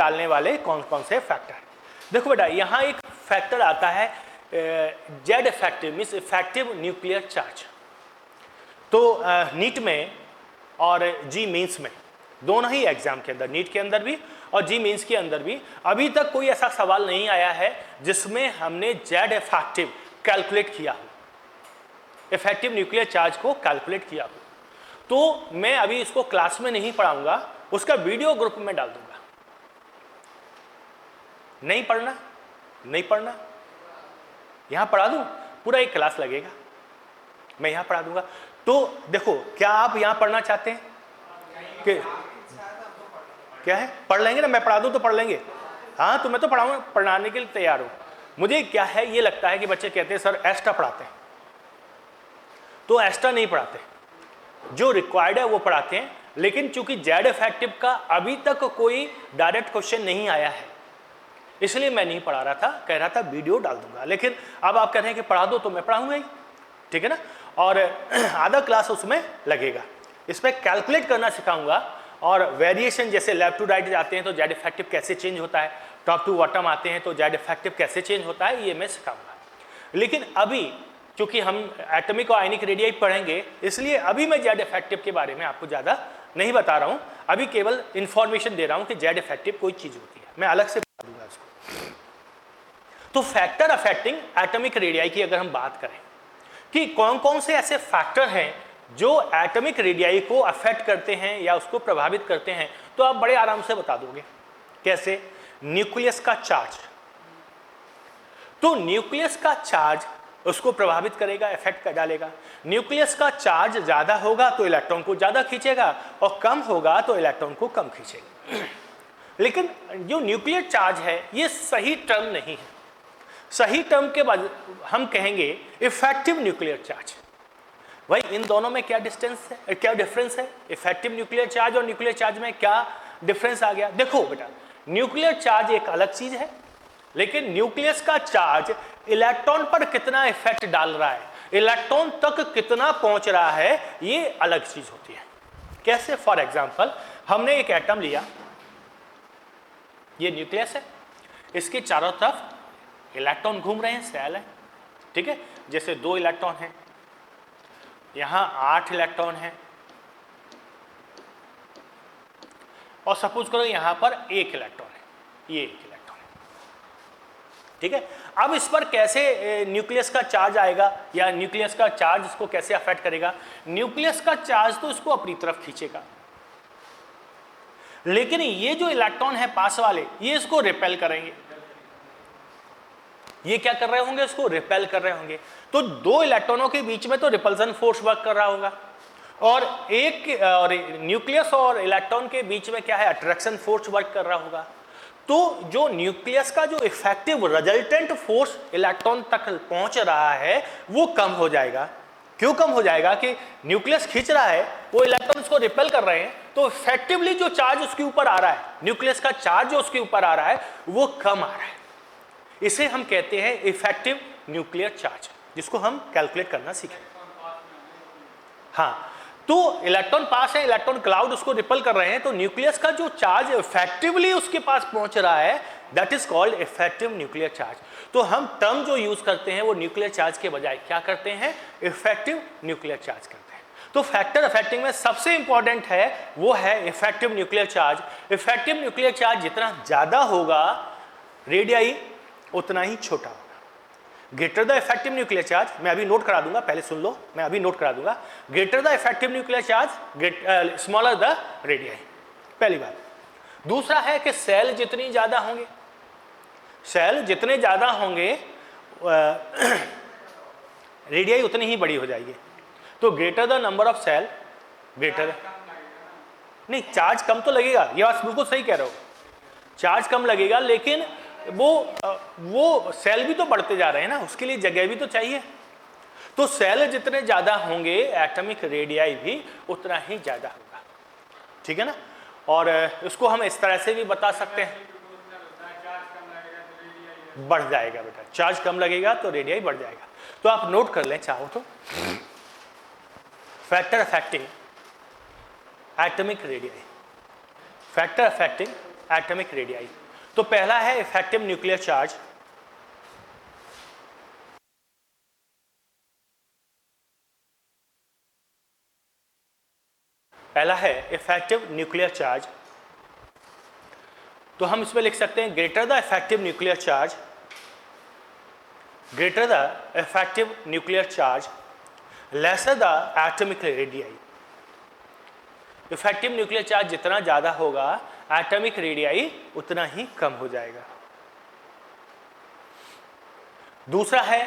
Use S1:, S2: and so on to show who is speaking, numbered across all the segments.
S1: डालने वाले कौन कौन से फैक्टर। देखो बेटा यहाँ एक फैक्टर आता है Z effective means effective nuclear charge. तो नीट में और जी मीन्स में दोनों ही एग्जाम के अंदर, नीट के अंदर भी और जी मीन्स के अंदर भी अभी तक कोई ऐसा सवाल नहीं आया है जिसमें हमने जेड इफेक्टिव कैलकुलेट किया हो, इफेक्टिव न्यूक्लियर चार्ज को कैलकुलेट किया हो। तो मैं अभी इसको क्लास में नहीं पढ़ाऊंगा, उसका वीडियो ग्रुप में डाल दूंगा। नहीं पढ़ना, नहीं पढ़ना, यहां पढ़ा दूं, पूरा एक क्लास लगेगा, मैं यहां पढ़ा दूंगा। तो देखो क्या आप यहां पढ़ना चाहते हैं कि क्या है, पढ़ लेंगे ना, मैं पढ़ा दूं तो पढ़ लेंगे। हाँ तो मैं तो पढ़ाऊंगा, पढ़ाने के लिए तैयार हूं। मुझे क्या है ये लगता है कि बच्चे कहते हैं सर एक्स्ट्रा पढ़ाते हैं, तो एक्स्ट्रा नहीं पढ़ाते, जो रिक्वायर्ड है वो पढ़ाते हैं। लेकिन चूंकि जेड इफेक्टिव का अभी तक कोई डायरेक्ट क्वेश्चन नहीं आया है इसलिए मैं नहीं पढ़ा रहा था, कह रहा था वीडियो डाल दूंगा। लेकिन अब आप कह रहे हैं कि पढ़ा दो तो मैं पढ़ाऊंगा ही, ठीक है ना। और आधा क्लास उसमें लगेगा, इस पर कैलकुलेट करना सिखाऊंगा और वेरिएशन जैसे लेफ्ट टू राइट जाते हैं तो जेड इफेक्टिव कैसे चेंज होता है, टॉप टू बॉटम आते हैं तो जेड इफेक्टिव कैसे चेंज होता है, ये मैं सिखाऊंगा। लेकिन अभी क्योंकि हम एटॉमिक और आयनिक रेडियाई पढ़ेंगे इसलिए अभी मैं जेड इफेक्टिव के बारे में आपको ज़्यादा नहीं बता रहा हूँ, अभी केवल इंफॉर्मेशन दे रहा हूँ कि जेड इफेक्टिव कोई चीज़ होती है, मैं अलग से बता दूंगा इसको। तो फैक्टर अफेक्टिंग एटॉमिक रेडियाई की अगर हम बात करें कि कौन कौन से ऐसे फैक्टर हैं जो एटॉमिक रेडियाई को अफेक्ट करते हैं या उसको प्रभावित करते हैं, तो आप बड़े आराम से बता दोगे। कैसे? न्यूक्लियस का चार्ज, तो न्यूक्लियस का चार्ज उसको प्रभावित करेगा, इफेक्ट कर डालेगा। न्यूक्लियस का चार्ज ज्यादा होगा तो इलेक्ट्रॉन को ज्यादा खींचेगा और कम होगा तो इलेक्ट्रॉन को कम खींचेगा। लेकिन जो न्यूक्लियर चार्ज है ये सही टर्म नहीं है, सही टर्म के बाद हम कहेंगे इफेक्टिव न्यूक्लियर चार्ज। भाई इन दोनों में क्या डिस्टेंस है, क्या डिफरेंस है? इफेक्टिव न्यूक्लियर चार्ज और न्यूक्लियर चार्ज में क्या डिफरेंस आ गया? देखो बेटा न्यूक्लियर चार्ज एक अलग चीज है, लेकिन न्यूक्लियस का चार्ज इलेक्ट्रॉन पर कितना इफेक्ट डाल रहा है, इलेक्ट्रॉन तक कितना पहुंच रहा है, ये अलग चीज होती है। कैसे? फॉर एग्जांपल हमने एक एटम लिया, ये न्यूक्लियस है, इसके चारों तरफ इलेक्ट्रॉन घूम रहे हैं, सेल है, ठीक है। जैसे 2 इलेक्ट्रॉन हैं, यहां 8 इलेक्ट्रॉन हैं और सपोज करो यहां पर 1 इलेक्ट्रॉन है, ये 1 इलेक्ट्रॉन है, ठीक है। अब इस पर कैसे न्यूक्लियस का चार्ज आएगा या न्यूक्लियस का चार्ज इसको कैसे अफेक्ट करेगा? न्यूक्लियस का चार्ज तो इसको अपनी तरफ खींचेगा, लेकिन ये जो इलेक्ट्रॉन है पास वाले ये इसको रिपेल करेंगे। ये क्या कर रहे होंगे? इसको रिपेल कर रहे होंगे। तो 2 इलेक्ट्रॉनों के बीच में तो रिपल्सन फोर्स वर्क कर रहा होगा और न्यूक्लियस और इलेक्ट्रॉन के बीच में क्या है? अट्रैक्शन फोर्स वर्क कर रहा होगा। तो जो न्यूक्लियस का जो इफेक्टिव रिजल्टेंट फोर्स इलेक्ट्रॉन तक पहुंच रहा है वो कम हो जाएगा। क्यों कम हो जाएगा? कि न्यूक्लियस खींच रहा है, वो इलेक्ट्रॉन्स को रिपेल कर रहे हैं, तो इफेक्टिवली जो चार्ज उसके ऊपर आ रहा है, न्यूक्लियस का चार्ज जो उसके ऊपर आ रहा है वो कम आ रहा है। इसे हम कहते हैं इफेक्टिव न्यूक्लियर चार्ज, जिसको हम कैलकुलेट करना सीखें। हाँ, तो इलेक्ट्रॉन पास है, इलेक्ट्रॉन क्लाउड उसको रिपेल कर रहे हैं, तो न्यूक्लियस का जो चार्ज इफेक्टिवली उसके पास पहुंच रहा है that is called effective nuclear charge. तो हम टर्म जो यूज करते हैं वो न्यूक्लियर चार्ज के बजाय क्या करते हैं? इफेक्टिव न्यूक्लियर चार्ज करते हैं। तो फैक्टर अफेक्टिंग में सबसे इंपॉर्टेंट है वो है effective nuclear charge. Effective nuclear charge जितना ज्यादा होगा रेडियाई उतना ही छोटा होगा। Greater the effective nuclear charge, मैं अभी नोट करा दूंगा, पहले सुन लो, मैं अभी नोट करा दूंगा। Greater the effective nuclear charge smaller the radii, पहली बात। दूसरा है कि सेल जितनी ज्यादा होंगे, सेल जितने ज्यादा होंगे रेडियाई उतनी ही बड़ी हो जाएगी। तो greater the number of shell, greater नहीं, चार्ज कम तो लगेगा, ये बात बिल्कुल सही कह रहे हो, चार्ज कम लगेगा, लेकिन वो सेल भी तो बढ़ते जा रहे हैं ना, उसके लिए जगह भी तो चाहिए। तो सेल जितने ज्यादा होंगे एटॉमिक रेडियाई भी उतना ही ज्यादा होगा, ठीक है ना। और इसको हम इस तरह से भी बता सकते हैं, बढ़ जाएगा बेटा, चार्ज कम लगेगा तो रेडियाई बढ़ जाएगा। तो आप नोट कर लें चाहो तो, factor affecting atomic radii, factor affecting atomic radii. तो पहला है इफेक्टिव न्यूक्लियर चार्ज, पहला है इफेक्टिव न्यूक्लियर चार्ज। तो हम इसमें लिख सकते हैं greater the effective nuclear charge, greater the effective nuclear charge lesser the atomic radii. Effective nuclear charge जितना ज्यादा होगा एटॉमिक रेडियाई उतना ही कम हो जाएगा। दूसरा है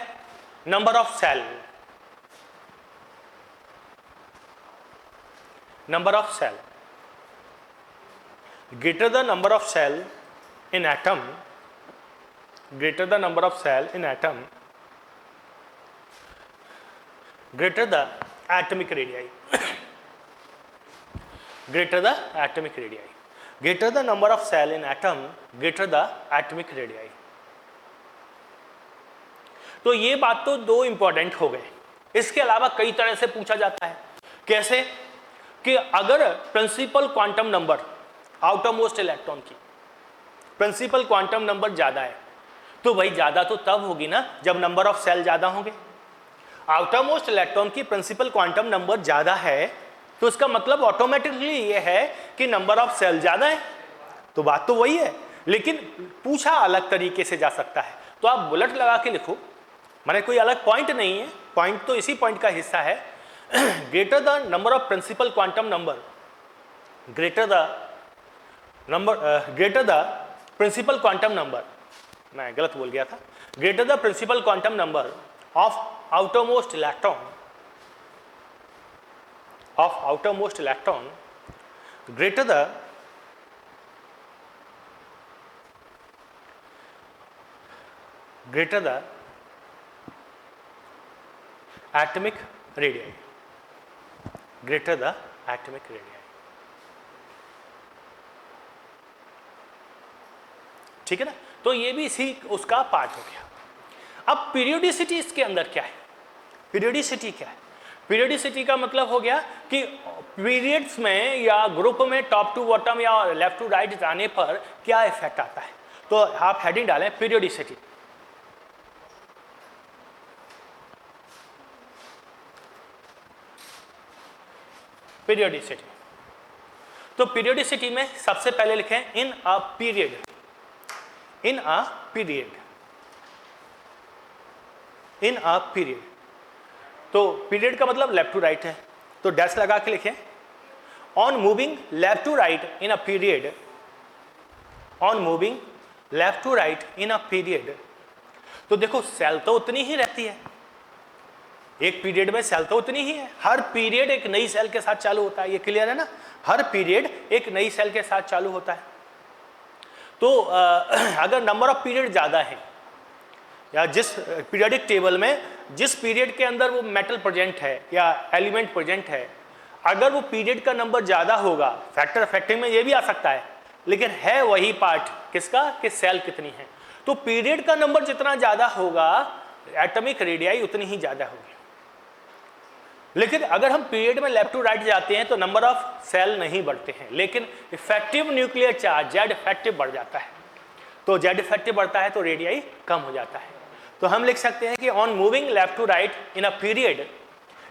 S1: number of shell, number of shell, greater the number of cell in atom, greater the number of cell in atom, greater the atomic radii, greater the atomic radii, greater the number of cell in atom, greater the atomic radii। तो ये बात तो दो important हो गए। इसके अलावा कई तरह से पूछा जाता है। कैसे कि अगर principal quantum number outermost electron की प्रिंसिपल क्वांटम नंबर ज्यादा है, तो भाई ज्यादा तो तब होगी ना जब नंबर ऑफ सेल ज्यादा होंगे। आउटरमोस्ट इलेक्ट्रॉन की प्रिंसिपल क्वांटम नंबर ज्यादा है तो इसका मतलब ऑटोमेटिकली ये है कि नंबर ऑफ सेल ज्यादा है। तो बात तो वही है, लेकिन पूछा अलग तरीके से जा सकता है। तो आप बुलेट लगा के लिखो, माने कोई अलग पॉइंट नहीं है, पॉइंट तो इसी पॉइंट का हिस्सा है। Greater the number of principal quantum number, greater the number, greater the principal quantum number, मैं गलत बोल गया था, greater the principal quantum number of outermost electron, of outermost electron, greater the greater the atomic radii, greater the atomic radii। ठीक है ना, तो ये भी इसी उसका पार्ट हो गया। अब पीरियोडिसिटी इसके अंदर क्या है? पीरियोडिसिटी क्या है? पीरियोडिसिटी का मतलब हो गया कि पीरियड्स में या ग्रुप में टॉप टू बॉटम या लेफ्ट टू राइट जाने पर क्या इफेक्ट आता है। तो आप हेडिंग डालें पीरियोडिसिटी। पीरियोडिसिटी, तो पीरियोडिसिटी में सबसे पहले लिखें in a period, in a period, in a period. तो पीरियड का मतलब लेफ्ट टू राइट है, तो डैश लगा के लिखें on moving left to right in a period, on moving left to right in a period. तो देखो सेल तो उतनी ही रहती है, एक पीरियड में सेल तो उतनी ही है, हर पीरियड एक नई सेल के साथ चालू होता है, ये क्लियर है ना, हर पीरियड एक नई सेल के साथ चालू होता है। तो अगर नंबर ऑफ पीरियड ज़्यादा है या जिस पीरियडिक टेबल में जिस पीरियड के अंदर वो मेटल प्रेजेंट है या एलिमेंट प्रेजेंट है, अगर वो पीरियड का नंबर ज़्यादा होगा, फैक्टर इफेक्टिव में ये भी आ सकता है, लेकिन है वही पार्ट किसका कि सेल कितनी है। तो पीरियड का नंबर जितना ज़्यादा होगा एटॉमिक रेडियाई उतनी ही ज़्यादा होगी। लेकिन अगर हम पीरियड में लेफ्ट टू राइट जाते हैं तो नंबर ऑफ सेल नहीं बढ़ते हैं, लेकिन effective nuclear charge Z effective बढ़ जाता है। तो जेड इफेक्टिव बढ़ता है तो रेडियाई कम हो जाता है। तो हम लिख सकते हैं कि on moving left to right in a period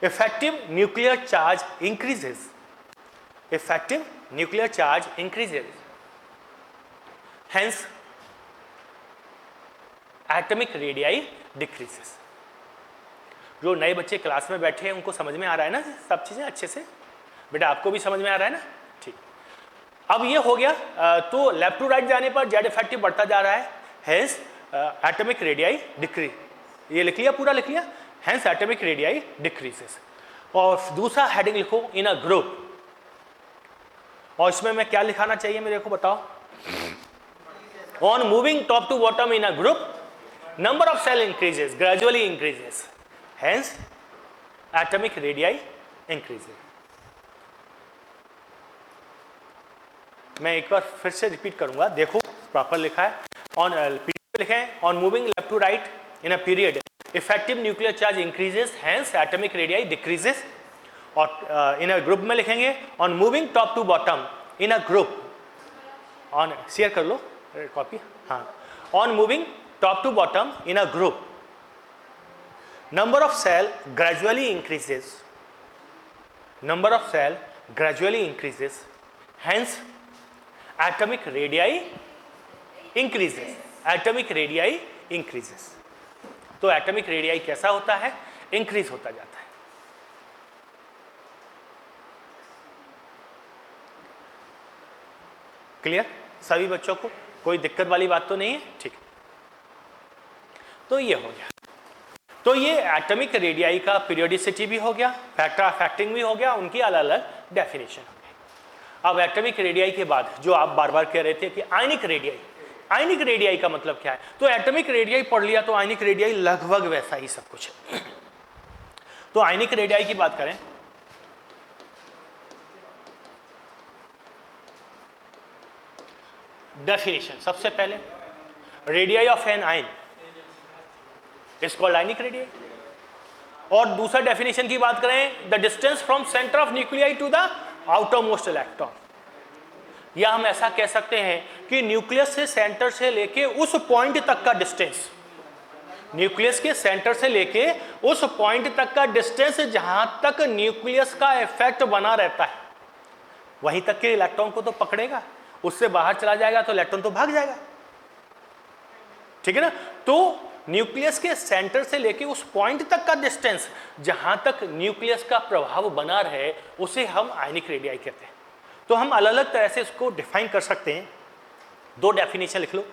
S1: effective nuclear charge increases, effective nuclear charge increases, hence atomic radii decreases. जो नए बच्चे क्लास में बैठे हैं उनको समझ में आ रहा है ना सब चीज़ें अच्छे से? बेटा आपको भी समझ में आ रहा है ना? ठीक, अब ये हो गया। तो लेफ्ट टू राइट जाने पर जेड इफेक्टिव बढ़ता जा रहा है, हेंस एटॉमिक रेडियाई डिक्रीज। ये लिख लिया, पूरा लिख लिया, हेंस एटॉमिक रेडियाई डिक्रीजेस। और दूसरा हेडिंग लिखो इन अ ग्रुप, और इसमें मैं क्या लिखाना चाहिए मेरे को बताओ? On moving top to bottom in a group number of shell increases gradually increases, hence atomic radii increases। मैं एक बार फिर से रिपीट करूंगा, देखो प्रॉपर लिखा है, ऑन लिखें on moving left to right in a period effective nuclear charge increases, hence atomic radii decreases. और इन अ ग्रुप में लिखेंगे on moving top to bottom in a group on share कर लो copy, हाँ, on moving top to bottom in a group number of shell gradually increases, number of shell gradually increases, hence atomic radii increases, atomic radii increases. तो atomic radii कैसा होता है? Increase होता जाता है। क्लियर सभी बच्चों को? कोई दिक्कत वाली बात तो नहीं है? ठीक है, तो ये हो गया। तो ये एटॉमिक रेडियाई का पीरियोडिसिटी भी हो गया, फैक्टर ऑफ फैक्टिंग भी हो गया, उनकी अलग अलग डेफिनेशन हो गई। अब एटॉमिक रेडियाई के बाद जो आप बार बार कह रहे थे कि आयनिक रेडियाई, आयनिक रेडियाई का मतलब क्या है? तो एटॉमिक रेडियाई पढ़ लिया तो आयनिक रेडियाई लगभग वैसा ही सब कुछ है। तो आयनिक रेडियाई की बात करें, डेफिनेशन सबसे पहले, radii of an ion is called ionic radii. और दूसरा डेफिनेशन की बात करें, the distance from centre of nuclei to the outer most electron, या हम ऐसा कह सकते हैं कि न्यूक्लियस से सेंटर से लेके उस पॉइंट तक का डिस्टेंस, न्यूक्लियस के सेंटर से लेके उस पॉइंट तक का डिस्टेंस जहां तक न्यूक्लियस का इफेक्ट बना रहता है, वहीं तक के इलेक्ट्रॉन को तो पकड़ेगा, उससे बाहर चला जाएगा तो इलेक्ट्रॉन तो भाग जाएगा, ठीक है ना। तो न्यूक्लियस के सेंटर से लेके उस पॉइंट तक का डिस्टेंस जहां तक न्यूक्लियस का प्रभाव बना रहे, उसे हम आयनिक रेडियाई कहते हैं। तो हम अलग अलग तरह से इसको डिफाइन कर सकते हैं। दो डेफिनेशन लिख लो।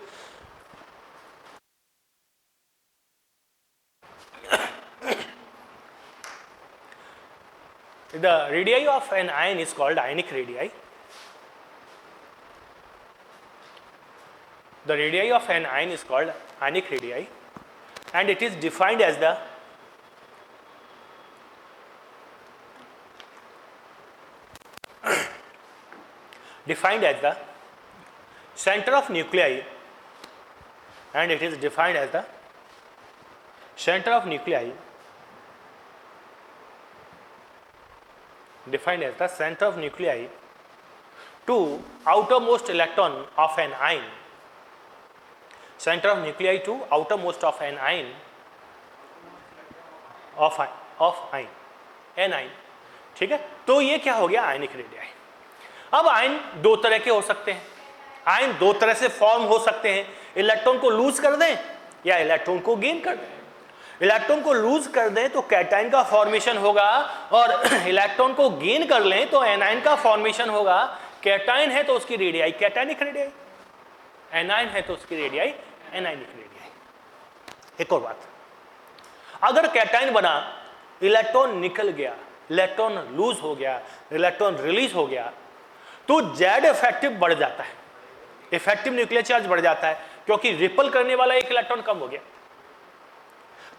S1: The radii of an ion is called ionic radii. The radii of an ion is called ionic radii, and it is defined as the center of nuclei, and it is defined as the center of nuclei, defined as the center of nuclei to outermost electron of an ion, center of nuclei to outermost of an ion of ion, anion, ठीक है। तो ये क्या हो गया? Ionic radii. अब ion दो तरह के हो सकते हैं, आयन दो तरह से फॉर्म हो सकते हैं, इलेक्ट्रॉन को लूज कर दें या इलेक्ट्रॉन को गेन कर दें। इलेक्ट्रॉन को लूज कर दें तो कैटायन का फॉर्मेशन होगा, और इलेक्ट्रॉन को गेन कर लें तो एनायन का फॉर्मेशन होगा। कैटायन है तो उसकी रेडियाई कैटायनिक रेडियाई, एनायन है तो उसकी रेडियाई एनायनिक रेडियाई। एक और बात, अगर कैटायन बना, इलेक्ट्रॉन निकल गया, इलेक्ट्रॉन लूज हो गया, इलेक्ट्रॉन रिलीज हो गया, तो जेड इफेक्टिव बढ़ जाता है, इफेक्टिव न्यूक्लियर चार्ज बढ़ जाता है, क्योंकि रिपल करने वाला एक इलेक्ट्रॉन कम हो गया।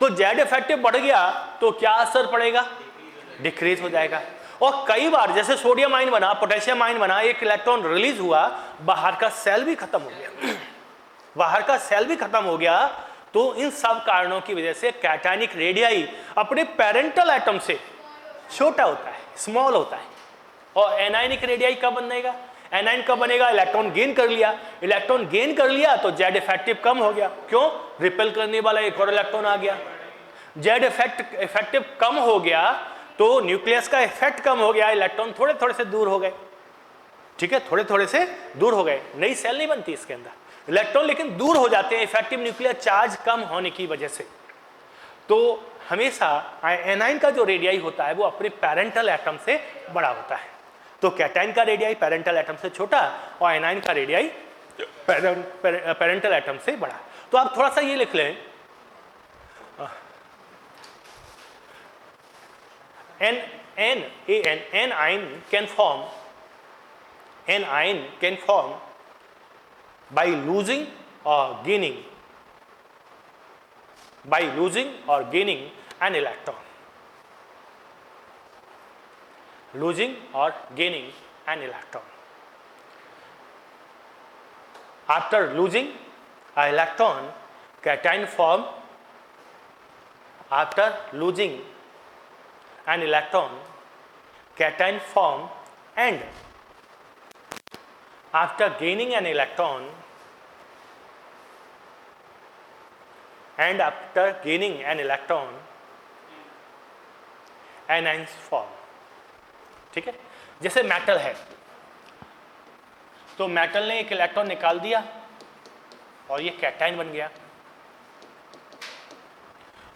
S1: तो जेड इफेक्टिव बढ़ गया तो क्या असर पड़ेगा? डिक्रीज हो जाएगा। और कई बार जैसे सोडियम आयन बना, पोटेशियम आयन बना, एक इलेक्ट्रॉन रिलीज हुआ, बाहर का सेल भी खत्म हो गया, बाहर का सेल भी खत्म हो गया। तो इन सब कारणों की वजह से कैटायनिक रेडियाई अपने पेरेंटल एटम से छोटा होता है, स्मॉल होता है। और एनायनिक रेडियाई कब बनेगा? एनायन कब बनेगा? इलेक्ट्रॉन गेन कर लिया, इलेक्ट्रॉन गेन कर लिया तो जेड इफेक्टिव कम हो गया। क्यों? रिपेल करने वाला एक और इलेक्ट्रॉन आ गया। जेड इफेक्टिव कम हो गया तो न्यूक्लियस का इफेक्ट कम हो गया, इलेक्ट्रॉन थोड़े थोड़े से दूर हो गए, ठीक है, थोड़े थोड़े से दूर हो गए। नई सेल नहीं बनती इसके अंदर, इलेक्ट्रॉन लेकिन दूर हो जाते हैं इफेक्टिव न्यूक्लियर चार्ज कम होने की वजह से। तो हमेशा एनायन का जो रेडियाई होता है वो अपने पेरेंटल एटम से बड़ा होता है। तो कैटायन का रेडियाई पेरेंटल एटम से छोटा और एनायन का रेडियाई पेरेंटल एटम से बड़ा। तो आप थोड़ा सा ये लिख लें, an ion can form by losing or gaining an electron, losing or gaining an electron. After losing an electron, cation form. After losing an electron, cation form and after gaining an electron and after gaining an electron anions form. ठीक है, जैसे metal है तो metal ने एक electron निकाल दिया और ये कैटायन बन गया,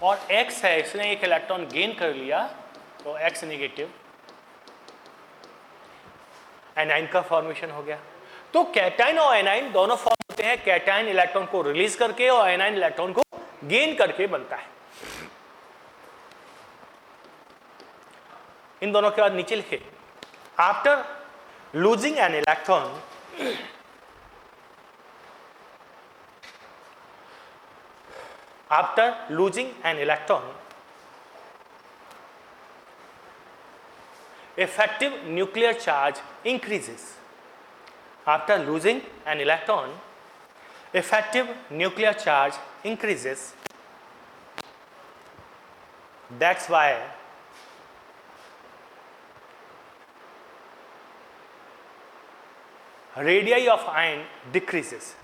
S1: और X है इसने एक इलेक्ट्रॉन गेन कर लिया तो X नेगेटिव, एनाइन का फॉर्मेशन हो गया। तो कैटायन और एनाइन दोनों फॉर्म होते हैं, कैटायन इलेक्ट्रॉन को रिलीज करके और एनाइन इलेक्ट्रॉन को गेन करके बनता है। इन दोनों के बाद नीचे लिखे after losing an electron after losing an electron, effective nuclear charge increases. After losing an electron, effective nuclear charge increases. That's why radii of ion decreases.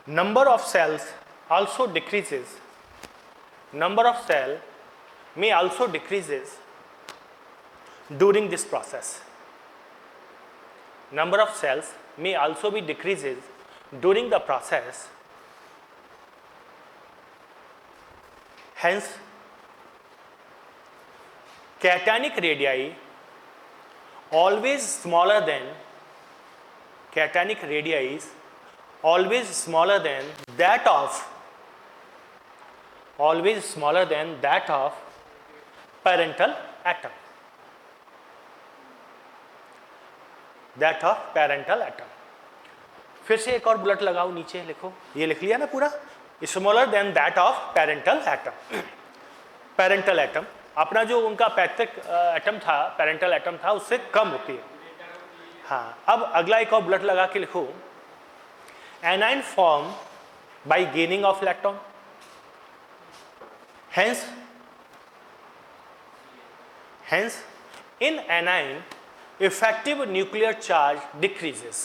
S1: Number of cells also decreases. Number of cell may also decreases during this process. Number of cells may also be decreases during the process. Hence, cationic radii always smaller than cationic radii is always smaller than that of parental atom. That of parental atom. फिर से एक और bullet लगाओ, नीचे लिखो, ये लिख लिया ना पूरा, smaller than that of parental atom. Parental atom अपना जो उनका पैतृक एटम था, पेरेंटल एटम था, उससे कम होती है। हाँ, अब अगला एक और बुलेट लगा के लिखो anion form by gaining of electron. Hence in anion effective nuclear charge decreases.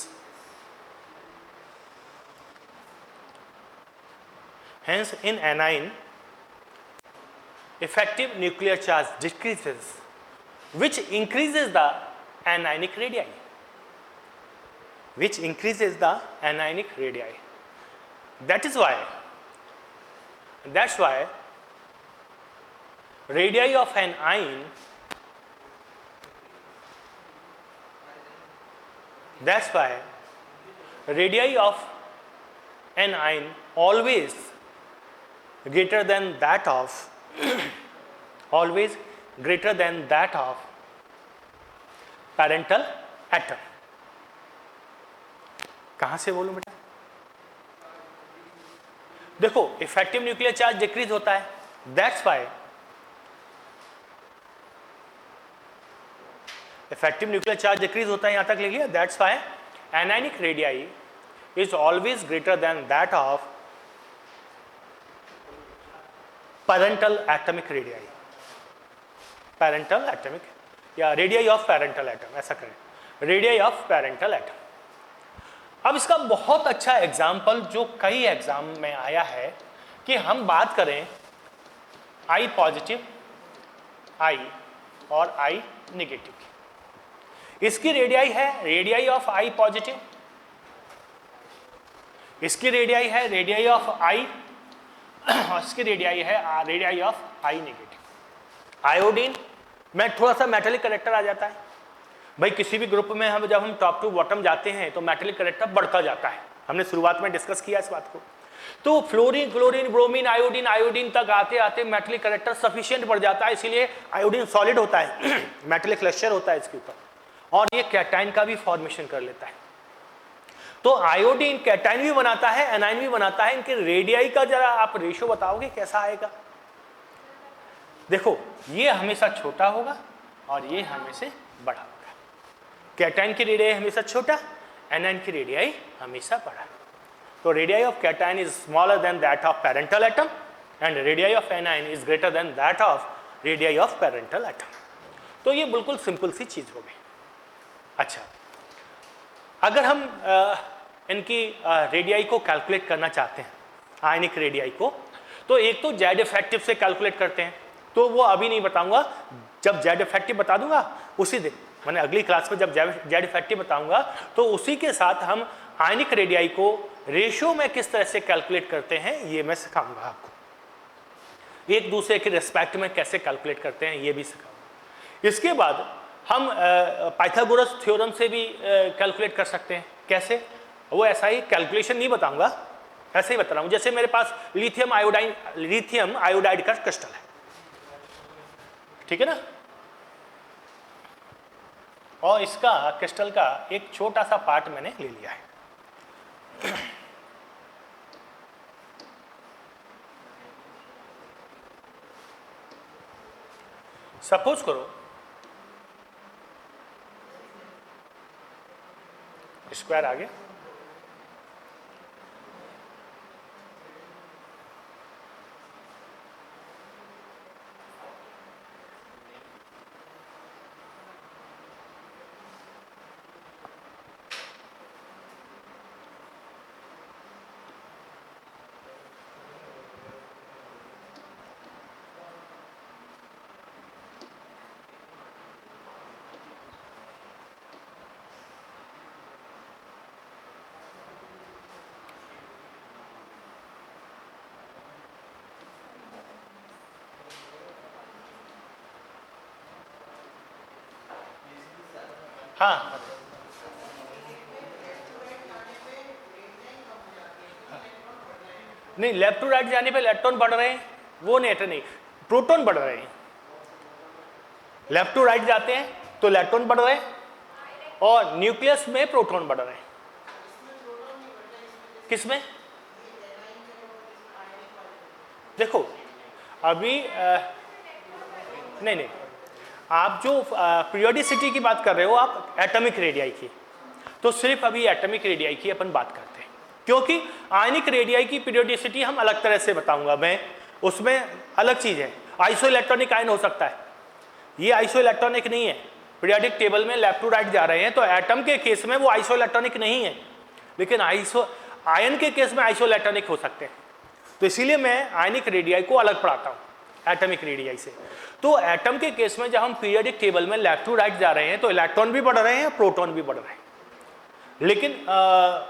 S1: Hence in anion effective nuclear charge decreases, which increases the anionic radii. Which increases the anionic radii. That's why radii of an ion, that's why radii of an ion always greater than that of always greater than that of parental atom. कहां से बोलूं बेटा? देखो effective nuclear charge decrease होता है, that's why effective nuclear charge decrease होता है, यहां तक लिख लिया। That's why anionic radii is always greater than that of parental atomic radii. Parental atomic या रेडियाई ऑफ पेरेंटल एटम, ऐसा करें, रेडियाई ऑफ पेरेंटल एटम। अब इसका बहुत अच्छा एग्जाम्पल जो कई एग्जाम में आया है कि हम बात करें आई पॉजिटिव आई और आई नेगेटिव की। इसकी रेडियाई है रेडियाई ऑफ आई पॉजिटिव, इसकी रेडियाई है रेडियाई ऑफ आई और इसकी रेडियाई है radii of I negative. Iodine में थोड़ा सा मेटेलिक कैरेक्टर आ जाता है भाई, किसी भी ग्रुप में हम जब हम टॉप टू बॉटम जाते हैं तो मेटेलिक कैरेक्टर बढ़ता जाता है। हमने शुरुआत में डिस्कस किया इस बात को। तो फ्लोरीन, क्लोरीन, ब्रोमीन, आयोडीन तक आते आते मेटेलिक कैरेक्टर सफिशिएंट बढ़ जाता है, इसीलिए आयोडीन सॉलिड होता है मेटेलिक क्लस्टर होता है इसके ऊपर, और ये कैटाइन का भी फॉर्मेशन कर लेता है। तो आयोडीन कैटाइन भी बनाता है, एनाइन भी बनाता है। इनके रेडियाई का जरा आप रेशियो बताओगे कैसा आएगा? देखो ये हमेशा छोटा होगा और ये हमेशा बड़ा होगा। कैटाइन की रेडियाई हमेशा छोटा, एनाइन की रेडियाई हमेशा बड़ा। तो radii of cation is smaller than that of parental atom and radii of anion is greater than that of radii of parental atom. तो ये बिल्कुल सिंपल सी चीज हो गई। अच्छा, अगर हम इनकी रेडियाई को कैलकुलेट करना चाहते हैं, आयनिक रेडियाई को, तो एक तो जेड इफेक्टिव से कैलकुलेट करते हैं, तो वो अभी नहीं बताऊंगा, जब जेड इफेक्टिव बता दूंगा उसी दिन, मैंने अगली क्लास में जब जेड इफेक्टिव बताऊंगा तो उसी के साथ हम आयनिक रेडियाई को रेशियो में किस तरह से कैलकुलेट करते हैं ये मैं सिखाऊंगा आपको। एक दूसरे के रिस्पेक्ट में कैसे कैलकुलेट करते हैं ये भी सिखाऊंगा। इसके बाद हम पाइथागोरस थ्योरम से भी कैलकुलेट कर सकते हैं। कैसे? वो ऐसा ही कैलकुलेशन नहीं बताऊंगा, ऐसे ही बता रहा हूं। जैसे मेरे पास लिथियम आयोडाइड का क्रिस्टल है, ठीक है ना, और इसका क्रिस्टल का एक छोटा सा पार्ट मैंने ले लिया है। सपोज करो स्क्वायर आ गया, हाँ नहीं, लेफ्ट टू राइट जाने पे इलेक्ट्रॉन बढ़ रहे हैं, वो नहीं, प्रोटॉन बढ़ रहे हैं। लेफ्ट टू राइट जाते हैं तो इलेक्ट्रॉन बढ़ रहे हैं और न्यूक्लियस में प्रोटॉन बढ़ रहे हैं। किसमें? देखो अभी नहीं, आप जो पीरियोडिसिटी की बात कर रहे हो आप एटॉमिक रेडियाई की, तो सिर्फ अभी एटॉमिक रेडियाई की अपन बात करते हैं, क्योंकि आयनिक रेडियाई की पीरियोडिसिटी हम अलग तरह से बताऊंगा मैं, उसमें अलग चीज है। आइसो इलेक्ट्रॉनिक आयन हो सकता है, ये आइसो इलेक्ट्रॉनिक नहीं है। पीरियोडिक टेबल में लेफ्ट टू राइट जा रहे हैं तो एटम के केस में वो आइसो इलेक्ट्रॉनिक नहीं है, लेकिन आयन के केस में आइसो इलेक्ट्रॉनिक हो सकते हैं। तो इसीलिए मैं आयनिक रेडियाई को अलग पढ़ाता हूं एटॉमिक रेडियाई से। तो एटम के केस में जब हम पीरियोडिक टेबल में लेफ्ट टू राइट जा रहे हैं तो इलेक्ट्रॉन भी बढ़ रहे हैं, प्रोटॉन भी बढ़ रहे हैं, लेकिन